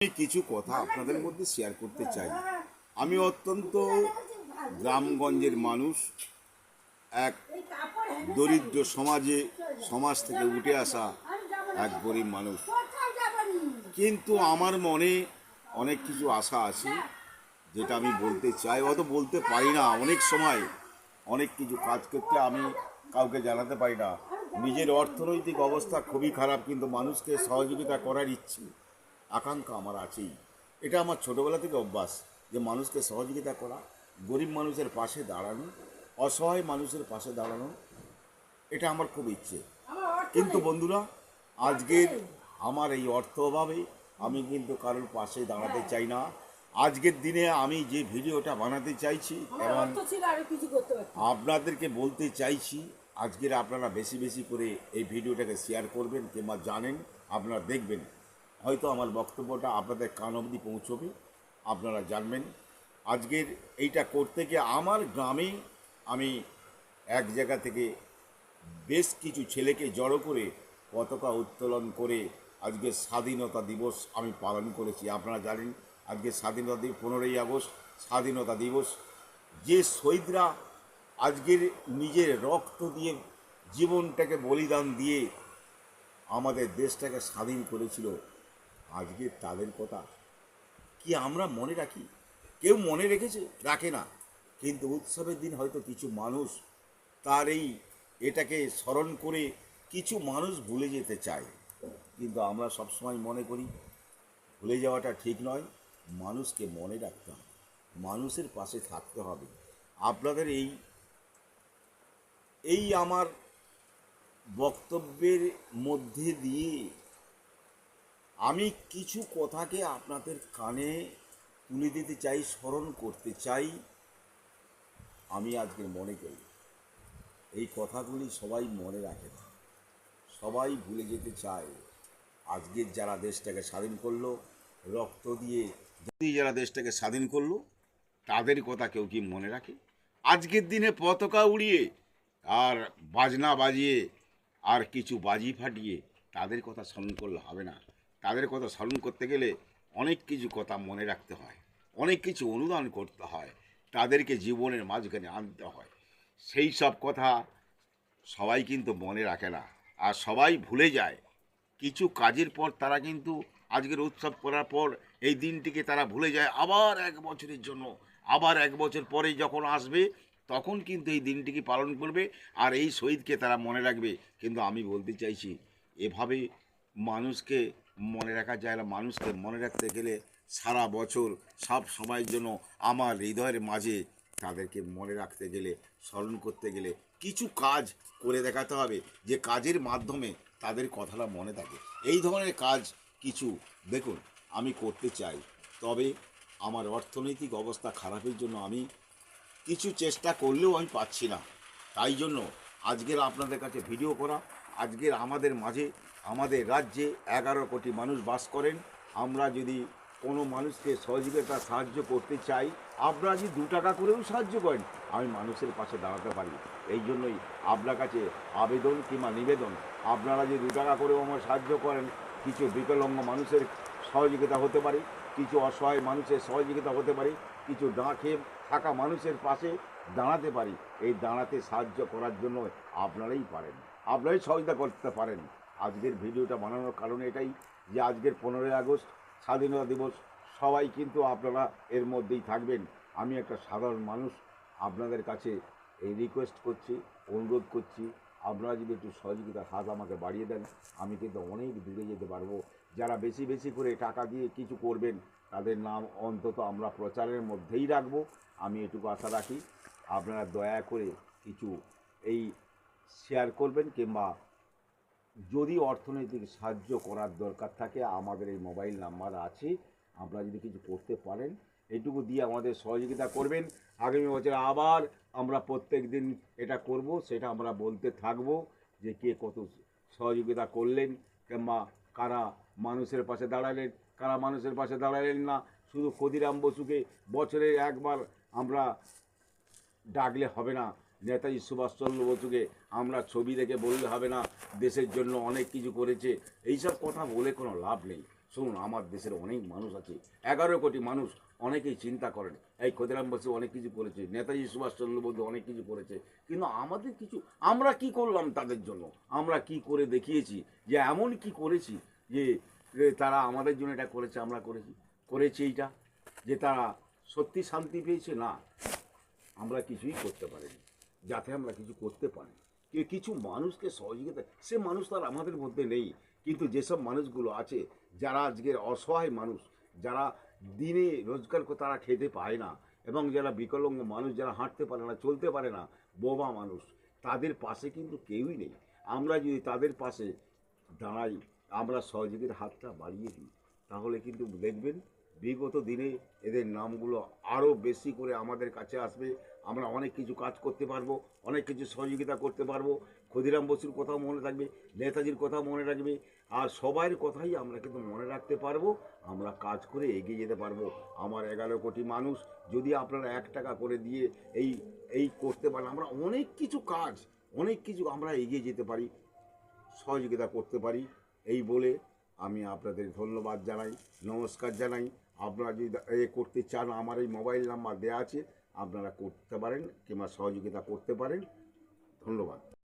আমি কিছু কথা আপনাদের মধ্যে শেয়ার করতে চাই। আমি অত্যন্ত গ্রামগঞ্জের মানুষ, এক দরিদ্র সমাজ থেকে উঠে আসা এক গরিব মানুষ। কিন্তু আমার মনে অনেক কিছু আশা আছে, যেটা আমি বলতে চাই, অত বলতে পারি না। অনেক সময় অনেক কিছু কাজ করতে আমি কাউকে জানাতে পারি না। নিজের অর্থনৈতিক অবস্থা খুবই খারাপ, কিন্তু মানুষকে সহযোগিতা করার ইচ্ছে আকাঙ্ক্ষা আমার আছেই। এটা আমার ছোটোবেলা থেকে অভ্যাস, যে মানুষকে সহযোগিতা করা, গরিব মানুষের পাশে দাঁড়ানো, অসহায় মানুষের পাশে দাঁড়ানো, এটা আমার খুব ইচ্ছে। কিন্তু বন্ধুরা, আজকের আমার এই অর্থ অভাবে আমি কিন্তু কারোর পাশে দাঁড়াতে চাই না। আজকের দিনে আমি যে ভিডিওটা বানাতে চাইছি এবং আপনাদেরকে বলতে চাইছি, আজকের আপনারা বেশি বেশি করে এই ভিডিওটাকে শেয়ার করবেন কিংবা জানেন, আপনারা দেখবেন, হয়তো আমার বক্তব্যটা আপনাদের কান অবধি পৌঁছবে, আপনারা জানবেন। আজকের এইটা করতে গিয়ে আমার গ্রামে আমি এক জায়গা থেকে বেশ কিছু ছেলেকে জড়ো করে পতাকা উত্তোলন করে আজকে স্বাধীনতা দিবস আমি পালন করেছি। আপনারা জানেন আজকে স্বাধীনতা দিবস 15ই আগস্ট স্বাধীনতা দিবস। যে শহীদরা আজকের নিজের রক্ত দিয়ে, জীবনটাকে বলিদান দিয়ে আমাদের দেশটাকে স্বাধীন করেছিল, আজকে তাদের কথা কি আমরা মনে রাখি? কেউ মনে রেখেছে? রাখে না। কিন্তু উৎসবের দিন হয়তো কিছু মানুষ তার এটাকে স্মরণ করে কিছু মানুষ ভুলে যেতে চায়, কিন্তু আমরা সবসময় মনে করি ভুলে যাওয়াটা ঠিক নয়। মানুষকে মনে রাখতে হবে, মানুষের পাশে থাকতে হবে। আপনাদের এই আমার বক্তব্যের মধ্যে দিয়ে আমি কিছু কথাকে আপনাদের কানে তুলে দিতে চাই, স্মরণ করতে চাই। আমি আজকে মনে করি এই কথাগুলি সবাই মনে রাখে না, সবাই ভুলে যেতে চায়। আজকের যারা দেশটাকে স্বাধীন করলো, রক্ত দিয়ে যারা দেশটাকে স্বাধীন করলো, তাদের কথা কেউ কি মনে রাখে? আজকের দিনে পতাকা উড়িয়ে আর বাজনা বাজিয়ে আর কিছু বাজি ফাটিয়ে তাদের কথা স্মরণ করলে হবে না। তাদের কথা স্মরণ করতে গেলে অনেক কিছু কথা মনে রাখতে হয়, অনেক কিছু অনুদান করতে হয়, তাদেরকে জীবনের মাঝখানে আনতে হয়। সেই সব কথা সবাই কিন্তু মনে রাখে না, আর সবাই ভুলে যায়। কিছু কাজের পর তারা কিন্তু আজকের উৎসব করার পর এই দিনটিকে তারা ভুলে যায় আবার 1 বছরের জন্য। আবার 1 বছর পরে যখন আসবে তখন কিন্তু এই দিনটিকে পালন করবে, আর এই শহীদকে তারা মনে রাখবে। কিন্তু আমি বলতে চাইছি, এভাবে মানুষকে মনে রাখা যায় না। মানুষকে মনে রাখতে গেলে সারা বছর সব সময়ের জন্য আমার হৃদয়ের মাঝে তাদেরকে মনে রাখতে গেলে, স্মরণ করতে গেলে কিছু কাজ করে দেখাতে হবে, যে কাজের মাধ্যমে তাদের কথাটা মনে থাকে। এই ধরনের কাজ কিছু দেখুন আমি করতে চাই, তবে আমার অর্থনৈতিক অবস্থা খারাপের জন্য আমি কিছু চেষ্টা করলেও আমি পাচ্ছি না। তাই জন্য আজকের আপনাদের কাছে ভিডিও করা। আজকের আমাদের মাঝে, আমাদের রাজ্যে 11 কোটি মানুষ বাস করেন। আমরা যদি কোনো মানুষকে সহযোগিতা সাহায্য করতে চাই, আপনারা যদি 2 টাকা করেও সাহায্য করেন, আমি মানুষের পাশে দাঁড়াতে পারি। এই জন্যই আপনার কাছে আবেদন কিংবা নিবেদন, আপনারা যদি 2 টাকা করেও আমার সাহায্য করেন, কিছু বিকলাঙ্গ মানুষের সহযোগিতা হতে পারে, কিছু অসহায় মানুষের সহযোগিতা হতে পারে, কিছু না খেয়ে থাকা মানুষের পাশে দাঁড়াতে পারি। এই দাঁড়াতে সাহায্য করার জন্য আপনারাই পারেন, আপনারাই সহযোগিতা করতে পারেন। আজকের ভিডিওটা বানানোর কারণ এটাই, যে আজকের 15ই আগস্ট স্বাধীনতা দিবস, সবাই কিন্তু আপনারা এর মধ্যেই থাকবেন। আমি একটা সাধারণ মানুষ, আপনাদের কাছে এই রিকোয়েস্ট করছি, অনুরোধ করছি, আপনারা যদি একটু সহযোগিতার হাত আমাকে বাড়িয়ে দেন, আমি কিন্তু অনেক দূরে যেতে পারবো। যারা বেশি বেশি করে টাকা দিয়ে কিছু করবেন, তাদের নাম অন্তত আমরা প্রচারের মধ্যেই রাখবো। আমি এটুকু আশা রাখি, আপনারা দয়া করে কিছু এই শেয়ার করবেন, কিংবা যদি অর্থনৈতিক সাহায্য করার দরকার থাকে, আমাদের এই মোবাইল নাম্বার আছে, আপনারা যদি কিছু করতে পারেন এইটুকু দিয়ে আমাদের সহযোগিতা করবেন। আগামী বছর আবার আমরা প্রত্যেক দিন এটা করব, সেটা আমরা বলতে থাকব, যে কে কত সহযোগিতা করলেন, কিংবা কারা মানুষের পাশে দাঁড়ালেন, কারা মানুষের পাশে দাঁড়ালেন না। শুধু ক্ষুদিরাম বসুকে বছরে একবার আমরা ডাকলে হবে না, নেতাজি সুভাষচন্দ্র বসুকে আমরা ছবি দেখে বললে হবে না দেশের জন্য অনেক কিছু করেছে। এইসব কথা বলে কোনো লাভ নেই। শুনুন, আমার দেশের অনেক মানুষ আছে, 11 কোটি মানুষ, অনেকেই চিন্তা করেন। এই ক্ষুদিরাম বসু অনেক কিছু করেছে, নেতাজি সুভাষচন্দ্র বসু অনেক কিছু করেছে, কিন্তু আমাদের কিছু, আমরা কি করলাম তাদের জন্য? আমরা কি করে দেখিয়েছি যে এমন কি করেছি যে তারা আমাদের জন্য এটা করেছে, আমরা করেছি এইটা যে তারা সত্যি শান্তি পেয়েছে? না, আমরা কিছুই করতে পারিনি, যাতে আমরা কিছু করতে পারি। কিছু মানুষকে সহযোগিতা, সে মানুষ তার আমাদের মধ্যে নেই, কিন্তু যেসব মানুষগুলো আছে, যারা আজকের অসহায় মানুষ, যারা দিনে রোজগার করে তারা খেতে পায় না, এবং যারা বিকলাঙ্গ মানুষ, যারা হাঁটতে পারে না, চলতে পারে না, বোবা মানুষ, তাদের পাশে কিন্তু কেউই নেই। আমরা যদি তাদের পাশে দাঁড়াই, আমরা সহযোগীর হাতটা বাড়িয়ে দিই, তাহলে কিন্তু দেখবেন বিগত দিনে এদের নামগুলো আরও বেশি করে আমাদের কাছে আসবে। আমরা অনেক কিছু কাজ করতে পারবো, অনেক কিছু সহযোগিতা করতে পারবো। ক্ষুদিরাম বসুর কথাও মনে থাকবে, নেতাজির কথাও মনে রাখবে, আর সবার কথাই আমরা কিন্তু মনে রাখতে পারবো। আমরা কাজ করে এগিয়ে যেতে পারবো। আমার 11 কোটি মানুষ, যদি আপনারা 1 টাকা করে দিয়ে এই এই করতে পারেন, আমরা অনেক কিছু কাজ, অনেক কিছু আমরা এগিয়ে যেতে পারি, সহযোগিতা করতে পারি। এই বলে আমি আপনাদের ধন্যবাদ জানাই, নমস্কার জানাই। আপনারা যদি করতে চান, আমার এই মোবাইল নাম্বার দেওয়া আছে, আপনারা করতে পারেন কিংবা সহযোগিতা করতে পারেন। ধন্যবাদ।